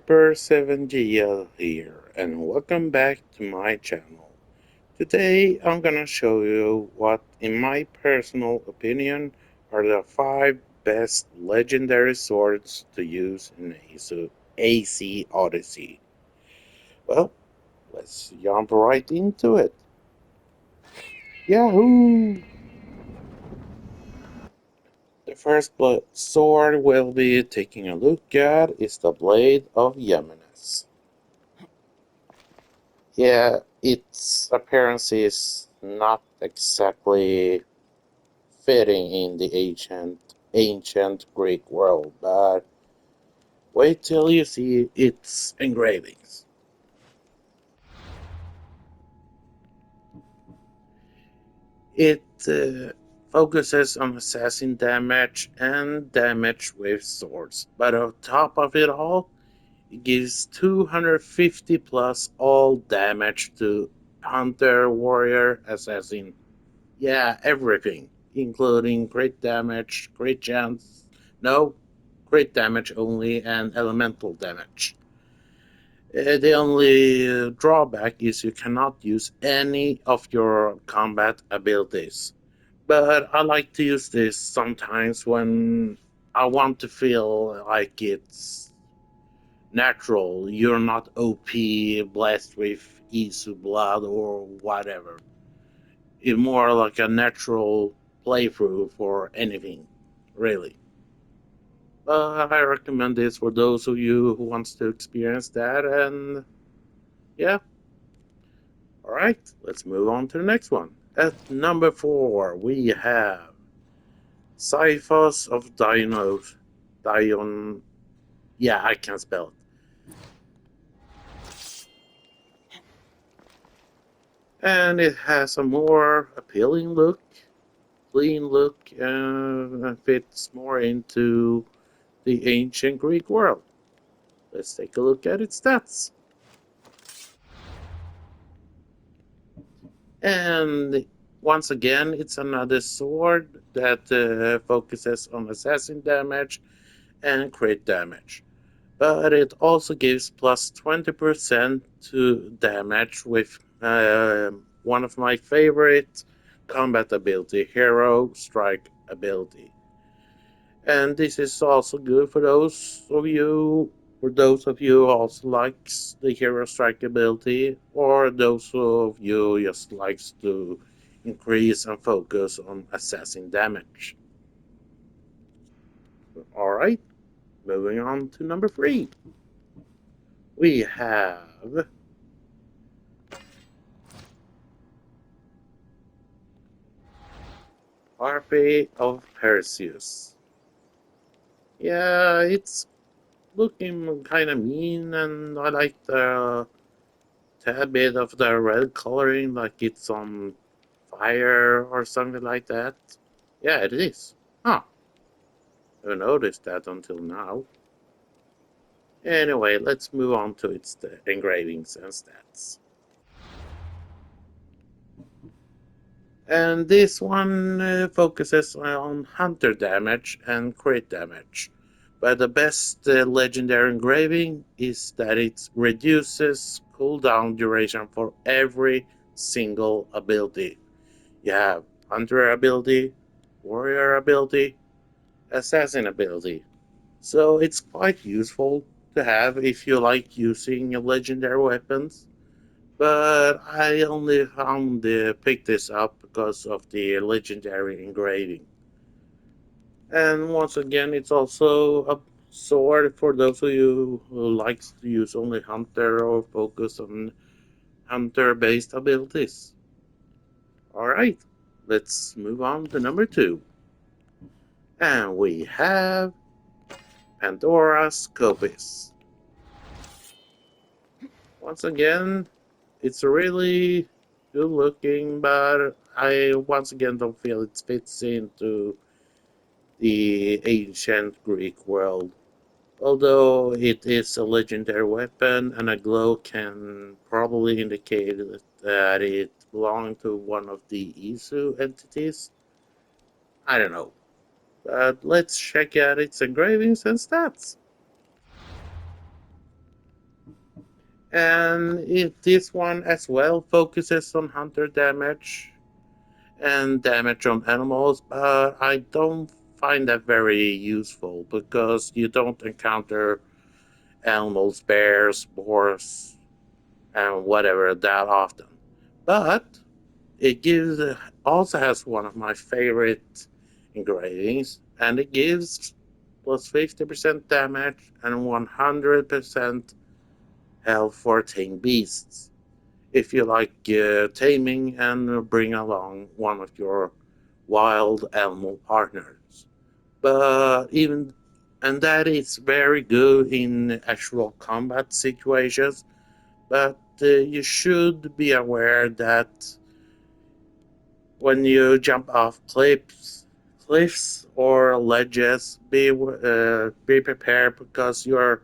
Reaper7JL here, and welcome back to my channel. Today I'm gonna show you what, in my personal opinion, are the 5 best legendary swords to use in AC Odyssey. Well, let's jump right into it. Yahoo! The first sword we'll be taking a look at is the Blade of Yemenis. Yeah, its appearance is not exactly fitting in the ancient Greek world, but wait till you see its engravings. It focuses on assassin damage and damage with swords, but on top of it all, it gives 250 plus all damage to hunter, warrior, assassin. Yeah, everything, including crit damage, crit chance, no, crit damage only, and elemental damage. The only drawback is you cannot use any of your combat abilities. But I like to use this sometimes when I want to feel like it's natural. You're not OP, blessed with Isu blood or whatever. It's more like a natural playthrough for anything, really. I recommend this for those of you who wants to experience that. And yeah, all right, let's move on to the next one. At number 4, we have Cyphos of Dion. Yeah, I can't spell it. And it has a more appealing look, clean look, and fits more into the ancient Greek world. Let's take a look at its stats. And once again, it's another sword that focuses on assassin damage and crit damage. But it also gives plus 20% to damage with one of my favorite combat ability, Hero Strike ability. And this is also good for those of you who also likes the hero strike ability, or those of you just likes to increase and focus on assassin damage. Alright, moving on to number 3. We have Harpy of Perseus. Yeah, it's looking kind of mean, and I like the tad bit of the red coloring, like it's on fire or something like that. Yeah, it is. Huh. Never noticed that until now. Anyway, let's move on to its engravings and stats. And this one focuses on hunter damage and crit damage. But the best legendary engraving is that it reduces cooldown duration for every single ability. You have hunter ability, warrior ability, assassin ability. So it's quite useful to have if you like using legendary weapons. But I only found picked this up because of the legendary engraving. And once again, it's also a sword for those of you who likes to use only hunter or focus on hunter-based abilities. All right, let's move on to number 2. And we have Pandora's Scopis. Once again, it's really good looking, but I once again don't feel it fits into the ancient Greek world. Although it is a legendary weapon, and a glow can probably indicate that it belonged to one of the Isu entities. I don't know. But let's check out its engravings and stats. And this one as well focuses on hunter damage and damage on animals, but I don't find that very useful because you don't encounter animals, bears, boars, and whatever that often. But it gives also has one of my favorite engravings, and it gives plus 50% damage and 100% health for tame beasts. If you like taming and bring along one of your wild animal partners. But even and that is very good in actual combat situations. But you should be aware that when you jump off cliffs or ledges, be prepared because your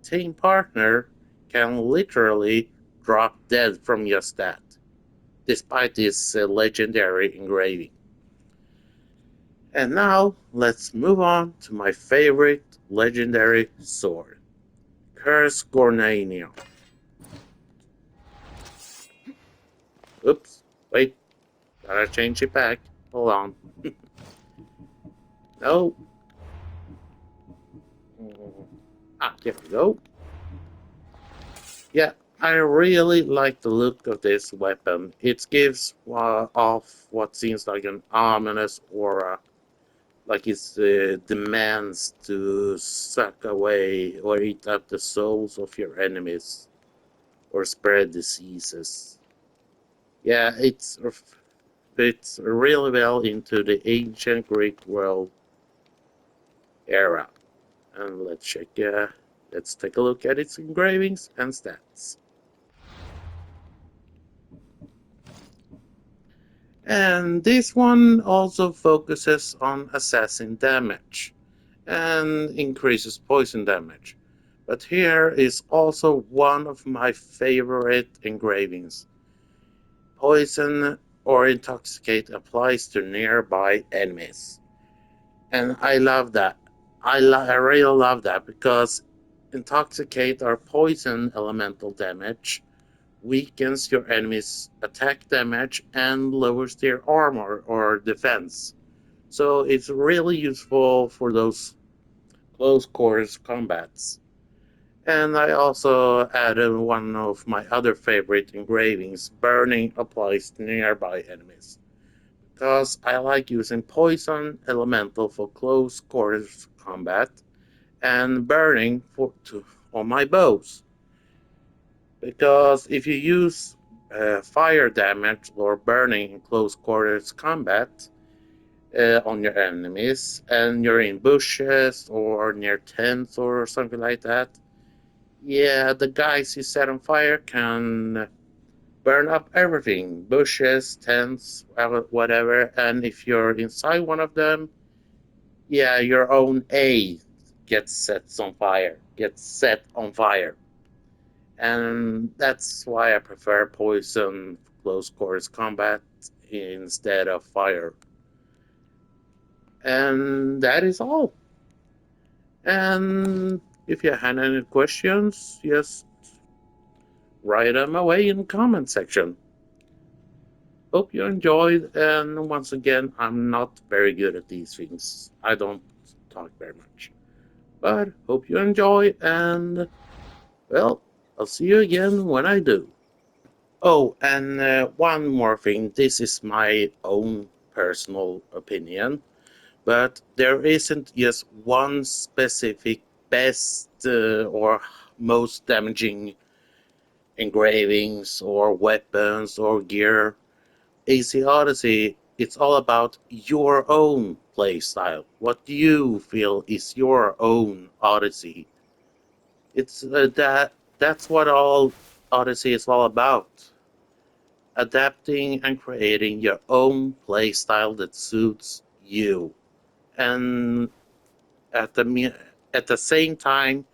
team partner can literally drop dead from just that, despite this legendary engraving. And now let's move on to my favorite legendary sword, Curse Gornanium. Oops, wait, gotta change it back. Hold on. No. Here we go. Yeah, I really like the look of this weapon. It gives off what seems like an ominous aura, like it demands to suck away or eat up the souls of your enemies or spread diseases. Yeah, fits really well into the ancient Greek world era. And let's take a look at its engravings and stats. And this one also focuses on assassin damage and increases poison damage. But here is also one of my favorite engravings. Poison or intoxicate applies to nearby enemies. And I love that. I really love that because intoxicate or poison elemental damage weakens your enemy's attack damage and lowers their armor or defense. So it's really useful for those close quarters combats. And I also added one of my other favorite engravings, burning applies to nearby enemies. Because I like using poison elemental for close quarters combat and burning on my bows. Because if you use fire damage or burning in close quarters combat on your enemies and you're in bushes or near tents or something like that, yeah, the guys you set on fire can burn up everything, bushes, tents, whatever. And if you're inside one of them, yeah, your own A gets set on fire. And that's why I prefer poison close quarters combat instead of fire. And that is all. And if you had any questions, just write them away in the comment section. Hope you enjoyed, and once again, I'm not very good at these things. I don't talk very much. But hope you enjoy, and well, I'll see you again when I do. Oh, and one more thing. This is my own personal opinion, but there isn't just one specific best or most damaging engravings or weapons or gear. AC Odyssey, it's all about your own playstyle. What do you feel is your own Odyssey? It's that's what all Odyssey is all about. Adapting and creating your own playstyle that suits you. And at the same time,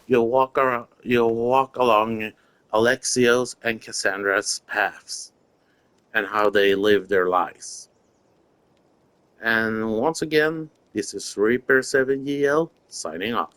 you'll walk along Alexios and Cassandra's paths and how they live their lives. And once again, this is Reaper7JL signing off.